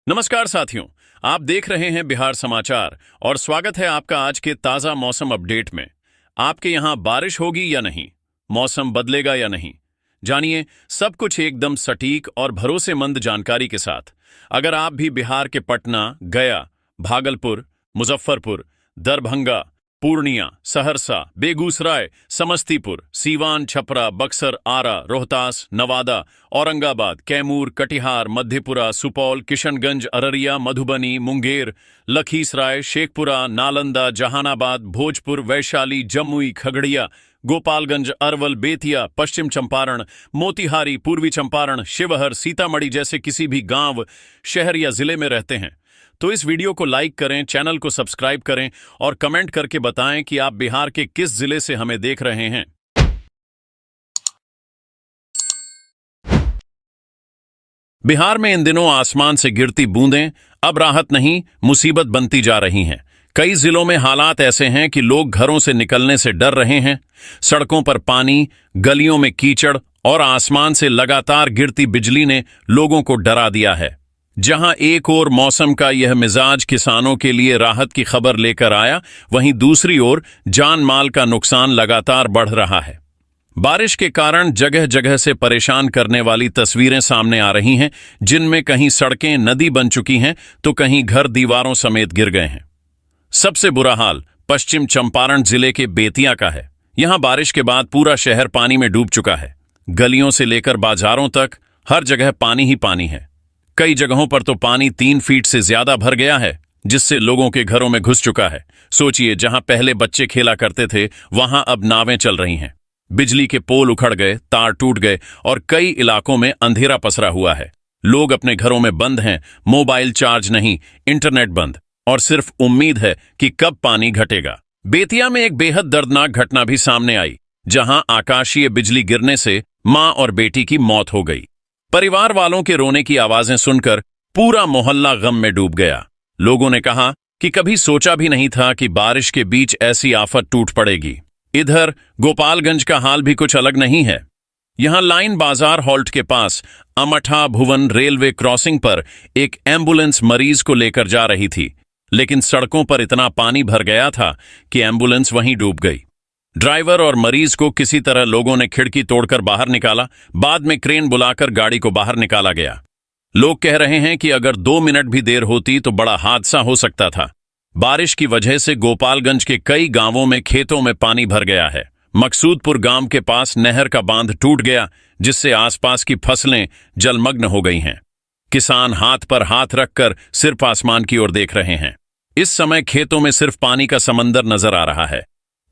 नमस्कार साथियों, आप देख रहे हैं बिहार समाचार और स्वागत है आपका आज के ताजा मौसम अपडेट में। आपके यहां बारिश होगी या नहीं, मौसम बदलेगा या नहीं, जानिए सब कुछ एकदम सटीक और भरोसेमंद जानकारी के साथ। अगर आप भी बिहार के पटना, गया, भागलपुर, मुजफ्फरपुर, दरभंगा, पूर्णिया, सहरसा, बेगूसराय, समस्तीपुर, सीवान, छपरा, बक्सर, आरा, रोहतास, नवादा, औरंगाबाद, कैमूर, कटिहार, मधेपुरा, सुपौल, किशनगंज, अररिया, मधुबनी, मुंगेर, लखीसराय, शेखपुरा, नालंदा, जहानाबाद, भोजपुर, वैशाली, जमुई, खगड़िया, गोपालगंज, अरवल, बेतिया, पश्चिम चंपारण, मोतिहारी, पूर्वी चंपारण, शिवहर, सीतामढ़ी जैसे किसी भी गांव, शहर या जिले में रहते हैं तो इस वीडियो को लाइक करें, चैनल को सब्सक्राइब करें और कमेंट करके बताएं कि आप बिहार के किस जिले से हमें देख रहे हैं। बिहार में इन दिनों आसमान से गिरती बूंदें अब राहत नहीं, मुसीबत बनती जा रही हैं। कई जिलों में हालात ऐसे हैं कि लोग घरों से निकलने से डर रहे हैं। सड़कों पर पानी, गलियों में कीचड़ और आसमान से लगातार गिरती बिजली ने लोगों को डरा दिया है। जहां एक ओर मौसम का यह मिजाज किसानों के लिए राहत की खबर लेकर आया, वहीं दूसरी ओर जान माल का नुकसान लगातार बढ़ रहा है। बारिश के कारण जगह जगह से परेशान करने वाली तस्वीरें सामने आ रही हैं, जिनमें कहीं सड़कें नदी बन चुकी हैं तो कहीं घर दीवारों समेत गिर गए हैं। सबसे बुरा हाल पश्चिम चंपारण जिले के बेतिया का है। यहां बारिश के बाद पूरा शहर पानी में डूब चुका है। गलियों से लेकर बाजारों तक हर जगह पानी ही पानी है। कई जगहों पर तो पानी 3 फीट से ज्यादा भर गया है, जिससे लोगों के घरों में घुस चुका है। सोचिए, जहां पहले बच्चे खेला करते थे वहां अब नावें चल रही हैं। बिजली के पोल उखड़ गए, तार टूट गए और कई इलाकों में अंधेरा पसरा हुआ है। लोग अपने घरों में बंद हैं, मोबाइल चार्ज नहीं, इंटरनेट बंद, और सिर्फ उम्मीद है कि कब पानी घटेगा। बेतिया में एक बेहद दर्दनाक घटना भी सामने आई, जहां आकाशीय बिजली गिरने से मां और बेटी की मौत हो गई। परिवार वालों के रोने की आवाजें सुनकर पूरा मोहल्ला गम में डूब गया। लोगों ने कहा कि कभी सोचा भी नहीं था कि बारिश के बीच ऐसी आफत टूट पड़ेगी। इधर गोपालगंज का हाल भी कुछ अलग नहीं है। यहां लाइन बाजार हॉल्ट के पास अमठा भुवन रेलवे क्रॉसिंग पर एक एम्बुलेंस मरीज को लेकर जा रही थी, लेकिन सड़कों पर इतना पानी भर गया था कि एम्बुलेंस वहीं डूब गई। ड्राइवर और मरीज को किसी तरह लोगों ने खिड़की तोड़कर बाहर निकाला। बाद में क्रेन बुलाकर गाड़ी को बाहर निकाला गया। लोग कह रहे हैं कि अगर 2 मिनट भी देर होती तो बड़ा हादसा हो सकता था। बारिश की वजह से गोपालगंज के कई गांवों में खेतों में पानी भर गया है। मकसूदपुर गांव के पास नहर का बांध टूट गया, जिससे आसपास की फसलें जलमग्न हो गई हैं। किसान हाथ पर हाथ रखकर सिर्फ आसमान की ओर देख रहे हैं। इस समय खेतों में सिर्फ पानी का समंदर नजर आ रहा है।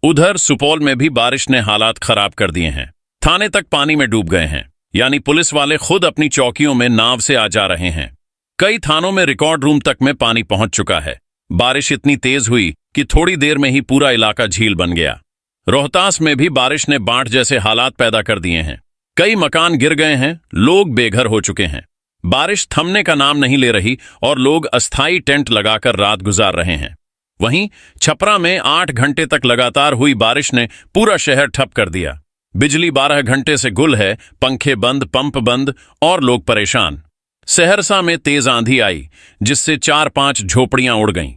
उधर सुपौल में भी बारिश ने हालात खराब कर दिए हैं। थाने तक पानी में डूब गए हैं, यानी पुलिस वाले खुद अपनी चौकियों में नाव से आ जा रहे हैं। कई थानों में रिकॉर्ड रूम तक में पानी पहुंच चुका है। बारिश इतनी तेज हुई कि थोड़ी देर में ही पूरा इलाका झील बन गया। रोहतास में भी बारिश ने बाढ़ जैसे हालात पैदा कर दिए हैं। कई मकान गिर गए हैं, लोग बेघर हो चुके हैं। बारिश थमने का नाम नहीं ले रही और लोग अस्थायी टेंट लगाकर रात गुजार रहे हैं। वहीं छपरा में 8 घंटे तक लगातार हुई बारिश ने पूरा शहर ठप कर दिया। बिजली 12 घंटे से गुल है, पंखे बंद, पंप बंद और लोग परेशान। सहरसा में तेज आंधी आई, जिससे 4-5 झोपड़ियां उड़ गईं।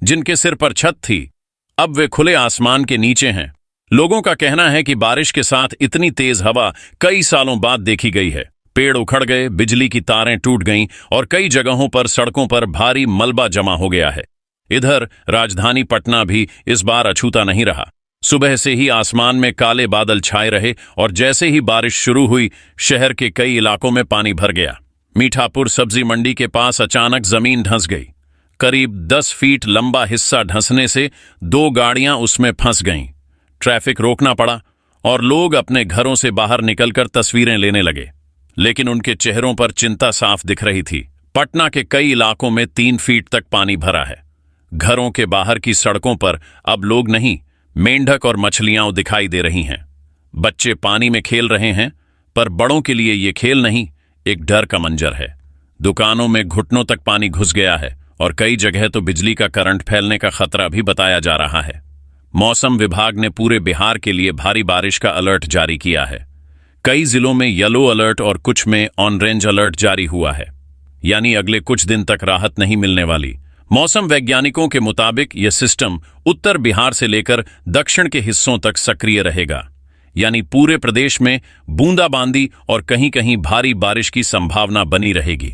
जिनके सिर पर छत थी, अब वे खुले आसमान के नीचे हैं। लोगों का कहना है कि बारिश के साथ इतनी तेज हवा कई सालों बाद देखी गई है। पेड़ उखड़ गए, बिजली की तारें टूट गईं और कई जगहों पर सड़कों पर भारी मलबा जमा हो गया है। इधर राजधानी पटना भी इस बार अछूता नहीं रहा। सुबह से ही आसमान में काले बादल छाए रहे और जैसे ही बारिश शुरू हुई, शहर के कई इलाकों में पानी भर गया। मीठापुर सब्जी मंडी के पास अचानक जमीन धंस गई। करीब 10 फीट लंबा हिस्सा धंसने से 2 गाड़ियां उसमें फंस गईं। ट्रैफिक रोकना पड़ा और लोग अपने घरों से बाहर निकलकर तस्वीरें लेने लगे, लेकिन उनके चेहरों पर चिंता साफ दिख रही थी। पटना के कई इलाकों में 3 फीट तक पानी भरा है। घरों के बाहर की सड़कों पर अब लोग नहीं, मेंढक और मछलियां दिखाई दे रही हैं। बच्चे पानी में खेल रहे हैं, पर बड़ों के लिए ये खेल नहीं, एक डर का मंजर है। दुकानों में घुटनों तक पानी घुस गया है और कई जगह तो बिजली का करंट फैलने का खतरा भी बताया जा रहा है। मौसम विभाग ने पूरे बिहार के लिए भारी बारिश का अलर्ट जारी किया है। कई जिलों में येलो अलर्ट और कुछ में ऑरेंज अलर्ट जारी हुआ है। यानी अगले कुछ दिन तक राहत नहीं मिलने वाली। मौसम वैज्ञानिकों के मुताबिक यह सिस्टम उत्तर बिहार से लेकर दक्षिण के हिस्सों तक सक्रिय रहेगा, यानी पूरे प्रदेश में बूंदाबांदी और कहीं कहीं भारी बारिश की संभावना बनी रहेगी।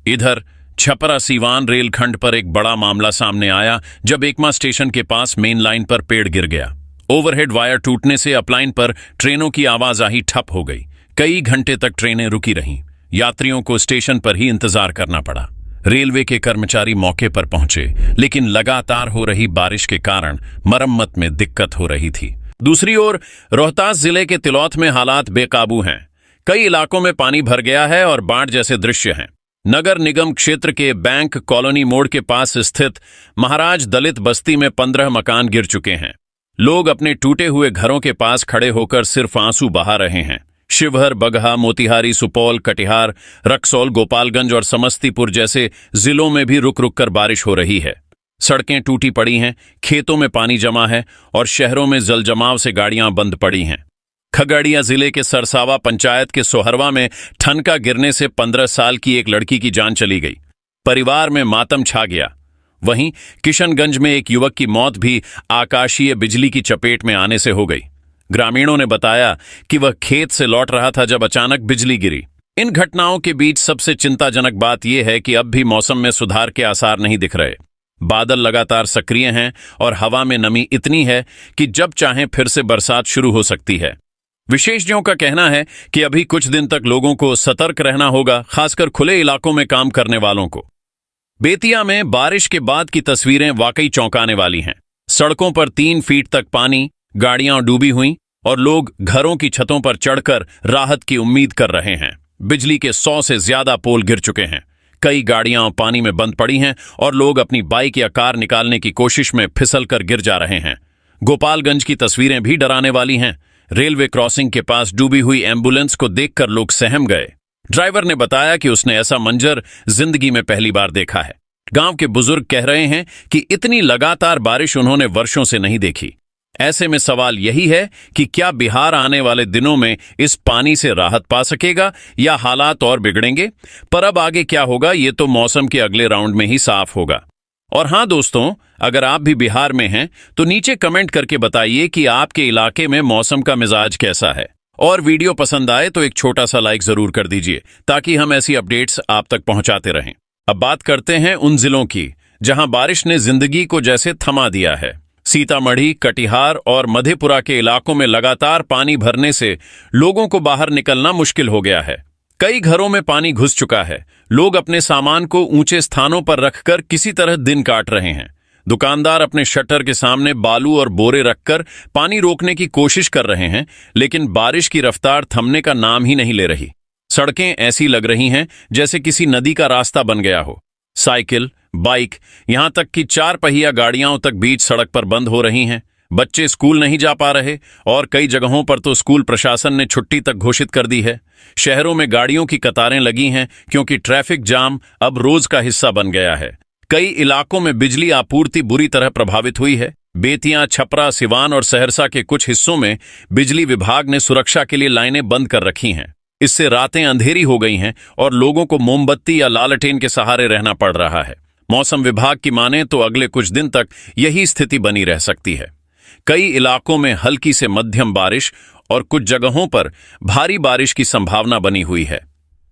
इधर छपरा सीवान रेलखंड पर एक बड़ा मामला सामने आया जब एकमा स्टेशन के पास मेन लाइन पर पेड़ गिर गया। ओवरहेड वायर टूटने से अपलाइन पर ट्रेनों की आवाजाही ठप हो गई। कई घंटे तक ट्रेनें रुकी रहीं। यात्रियों को स्टेशन पर ही इंतजार करना पड़ा। रेलवे के कर्मचारी मौके पर पहुंचे, लेकिन लगातार हो रही बारिश के कारण मरम्मत में दिक्कत हो रही थी। दूसरी ओर रोहतास जिले के तिलौथ में हालात बेकाबू हैं। कई इलाकों में पानी भर गया है और बाढ़ जैसे दृश्य हैं। नगर निगम क्षेत्र के बैंक कॉलोनी मोड़ के पास स्थित महाराज दलित बस्ती में 15 मकान गिर चुके हैं। लोग अपने टूटे हुए घरों के पास खड़े होकर सिर्फ आंसू बहा रहे हैं। शिवहर, बगहा, मोतिहारी, सुपौल, कटिहार, रक्सौल, गोपालगंज और समस्तीपुर जैसे जिलों में भी रुक रुक कर बारिश हो रही है। सड़कें टूटी पड़ी हैं, खेतों में पानी जमा है और शहरों में जलजमाव से गाड़ियां बंद पड़ी हैं। खगड़िया जिले के सरसावा पंचायत के सोहरवा में ठनका गिरने से 15 साल की एक लड़की की जान चली गई। परिवार में मातम छा गया। वहीं किशनगंज में एक युवक की मौत भी आकाशीय बिजली की चपेट में आने से हो गई। ग्रामीणों ने बताया कि वह खेत से लौट रहा था जब अचानक बिजली गिरी। इन घटनाओं के बीच सबसे चिंताजनक बात यह है कि अब भी मौसम में सुधार के आसार नहीं दिख रहे। बादल लगातार सक्रिय हैं और हवा में नमी इतनी है कि जब चाहें फिर से बरसात शुरू हो सकती है। विशेषज्ञों का कहना है कि अभी कुछ दिन तक लोगों को सतर्क रहना होगा, खासकर खुले इलाकों में काम करने वालों को। बेतिया में बारिश के बाद की तस्वीरें वाकई चौंकाने वाली हैं। सड़कों पर 3 फीट तक पानी, गाड़ियां डूबी हुई और लोग घरों की छतों पर चढ़कर राहत की उम्मीद कर रहे हैं। बिजली के 100 से ज्यादा पोल गिर चुके हैं। कई गाड़ियां पानी में बंद पड़ी हैं और लोग अपनी बाइक या कार निकालने की कोशिश में फिसलकर गिर जा रहे हैं। गोपालगंज की तस्वीरें भी डराने वाली हैं। रेलवे क्रॉसिंग के पास डूबी हुई एम्बुलेंस को देखकर लोग सहम गए। ड्राइवर ने बताया कि उसने ऐसा मंजर जिंदगी में पहली बार देखा है। गांव के बुजुर्ग कह रहे हैं कि इतनी लगातार बारिश उन्होंने वर्षों से नहीं देखी। ऐसे में सवाल यही है कि क्या बिहार आने वाले दिनों में इस पानी से राहत पा सकेगा या हालात और बिगड़ेंगे? पर अब आगे क्या होगा ये तो मौसम के अगले राउंड में ही साफ होगा। और हां दोस्तों, अगर आप भी बिहार में हैं तो नीचे कमेंट करके बताइए कि आपके इलाके में मौसम का मिजाज कैसा है। और वीडियो पसंद आए तो एक छोटा सा लाइक जरूर कर दीजिए ताकि हम ऐसी अपडेट्स आप तक पहुंचाते रहें। अब बात करते हैं उन जिलों की जहां बारिश ने जिंदगी को जैसे थमा दिया है। सीतामढ़ी, कटिहार और मधेपुरा के इलाकों में लगातार पानी भरने से लोगों को बाहर निकलना मुश्किल हो गया है। कई घरों में पानी घुस चुका है। लोग अपने सामान को ऊंचे स्थानों पर रखकर किसी तरह दिन काट रहे हैं। दुकानदार अपने शटर के सामने बालू और बोरे रखकर पानी रोकने की कोशिश कर रहे हैं, लेकिन बारिश की रफ्तार थमने का नाम ही नहीं ले रही। सड़कें ऐसी लग रही हैं जैसे किसी नदी का रास्ता बन गया हो। साइकिल, बाइक, यहां तक कि 4 पहिया गाड़ियां तक बीच सड़क पर बंद हो रही हैं। बच्चे स्कूल नहीं जा पा रहे और कई जगहों पर तो स्कूल प्रशासन ने छुट्टी तक घोषित कर दी है। शहरों में गाड़ियों की कतारें लगी हैं क्योंकि ट्रैफिक जाम अब रोज का हिस्सा बन गया है। कई इलाकों में बिजली आपूर्ति बुरी तरह प्रभावित हुई है। बेतिया, छपरा, सिवान और सहरसा के कुछ हिस्सों में बिजली विभाग ने सुरक्षा के लिए लाइनें बंद कर रखी हैं। इससे रातें अंधेरी हो गई हैं और लोगों को मोमबत्ती या लालटेन के सहारे रहना पड़ रहा है। मौसम विभाग की माने तो अगले कुछ दिन तक यही स्थिति बनी रह सकती है। कई इलाकों में हल्की से मध्यम बारिश और कुछ जगहों पर भारी बारिश की संभावना बनी हुई है।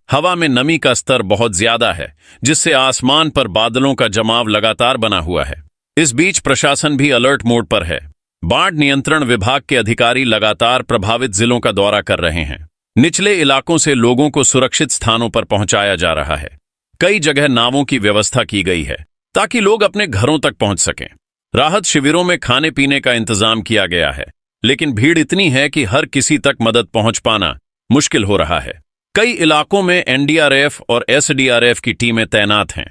हवा में नमी का स्तर बहुत ज्यादा है, जिससे आसमान पर बादलों का जमाव लगातार बना हुआ है। इस बीच प्रशासन भी अलर्ट मोड पर है। बाढ़ नियंत्रण विभाग के अधिकारी लगातार प्रभावित जिलों का दौरा कर रहे हैं। निचले इलाकों से लोगों को सुरक्षित स्थानों पर पहुंचाया जा रहा है। कई जगह नावों की व्यवस्था की गई है ताकि लोग अपने घरों तक पहुंच सकें। राहत शिविरों में खाने पीने का इंतजाम किया गया है, लेकिन भीड़ इतनी है कि हर किसी तक मदद पहुंच पाना मुश्किल हो रहा है। कई इलाकों में एनडीआरएफ और एसडीआरएफ की टीमें तैनात हैं।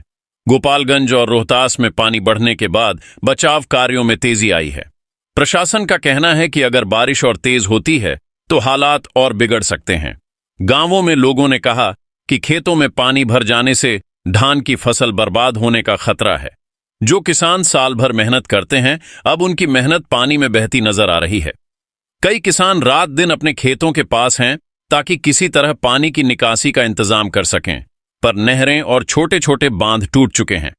गोपालगंज और रोहतास में पानी बढ़ने के बाद बचाव कार्यों में तेजी आई है। प्रशासन का कहना है कि अगर बारिश और तेज होती है तो हालात और बिगड़ सकते हैं। गांवों में लोगों ने कहा कि खेतों में पानी भर जाने से धान की फसल बर्बाद होने का खतरा है। जो किसान साल भर मेहनत करते हैं, अब उनकी मेहनत पानी में बहती नजर आ रही है। कई किसान रात दिन अपने खेतों के पास हैं ताकि किसी तरह पानी की निकासी का इंतजाम कर सकें। पर नहरें और छोटे छोटे बांध टूट चुके हैं।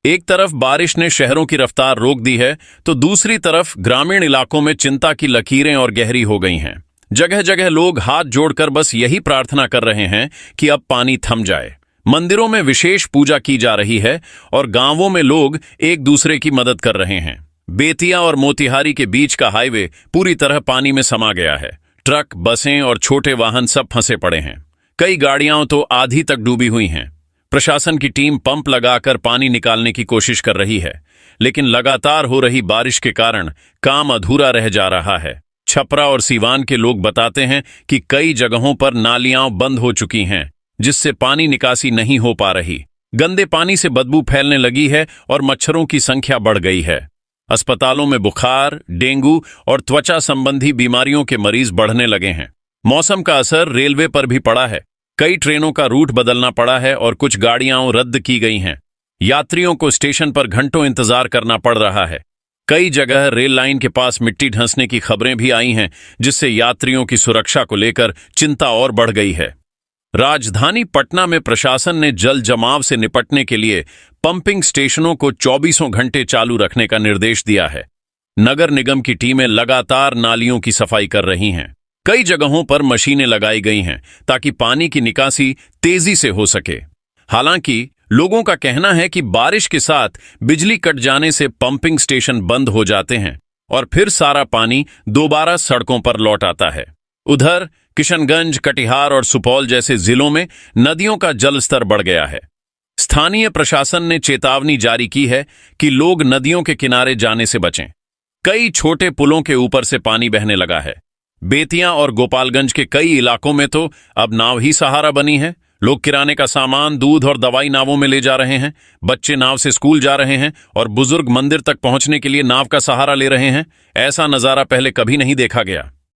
एक तरफ बारिश ने शहरों की रफ्तार रोक दी है, तो दूसरी तरफ ग्रामीण इलाकों में चिंता की लकीरें और गहरी हो गई हैं। जगह जगह लोग हाथ जोड़कर बस यही प्रार्थना कर रहे हैं कि अब पानी थम जाए। मंदिरों में विशेष पूजा की जा रही है और गांवों में लोग एक दूसरे की मदद कर रहे हैं। बेतिया और मोतिहारी के बीच का हाईवे पूरी तरह पानी में समा गया है। ट्रक, बसें और छोटे वाहन सब फंसे पड़े हैं। कई गाड़ियां तो आधी तक डूबी हुई हैं। प्रशासन की टीम पंप लगाकर पानी निकालने की कोशिश कर रही है, लेकिन लगातार हो रही बारिश के कारण काम अधूरा रह जा रहा है। छपरा और सीवान के लोग बताते हैं कि कई जगहों पर नालियां बंद हो चुकी हैं, जिससे पानी निकासी नहीं हो पा रही। गंदे पानी से बदबू फैलने लगी है और मच्छरों की संख्या बढ़ गई है। अस्पतालों में बुखार, डेंगू और त्वचा संबंधी बीमारियों के मरीज बढ़ने लगे हैं। मौसम का असर रेलवे पर भी पड़ा है। कई ट्रेनों का रूट बदलना पड़ा है और कुछ गाड़ियां रद्द की गई हैं। यात्रियों को स्टेशन पर घंटों इंतजार करना पड़ रहा है। कई जगह रेल लाइन के पास मिट्टी धंसने की खबरें भी आई हैं, जिससे यात्रियों की सुरक्षा को लेकर चिंता और बढ़ गई है। राजधानी पटना में प्रशासन ने जल जमाव से निपटने के लिए पंपिंग स्टेशनों को 24 घंटे चालू रखने का निर्देश दिया है। नगर निगम की टीमें लगातार नालियों की सफाई कर रही हैं। कई जगहों पर मशीनें लगाई गई हैं ताकि पानी की निकासी तेजी से हो सके। हालांकि लोगों का कहना है कि बारिश के साथ बिजली कट जाने से पंपिंग स्टेशन बंद हो जाते हैं और फिर सारा पानी दोबारा सड़कों पर लौट आता है। उधर किशनगंज, कटिहार और सुपौल जैसे जिलों में नदियों का जलस्तर बढ़ गया है। स्थानीय प्रशासन ने चेतावनी जारी की है कि लोग नदियों के किनारे जाने से बचें। कई छोटे पुलों के ऊपर से पानी बहने लगा है। बेतिया और गोपालगंज के कई इलाकों में तो अब नाव ही सहारा बनी है। लोग किराने का सामान, दूध और दवाई नावों में ले जा रहे हैं। बच्चे नाव से स्कूल जा रहे हैं और बुजुर्ग मंदिर तक पहुंचने के लिए नाव का सहारा ले रहे हैं। ऐसा नजारा पहले कभी नहीं देखा गया।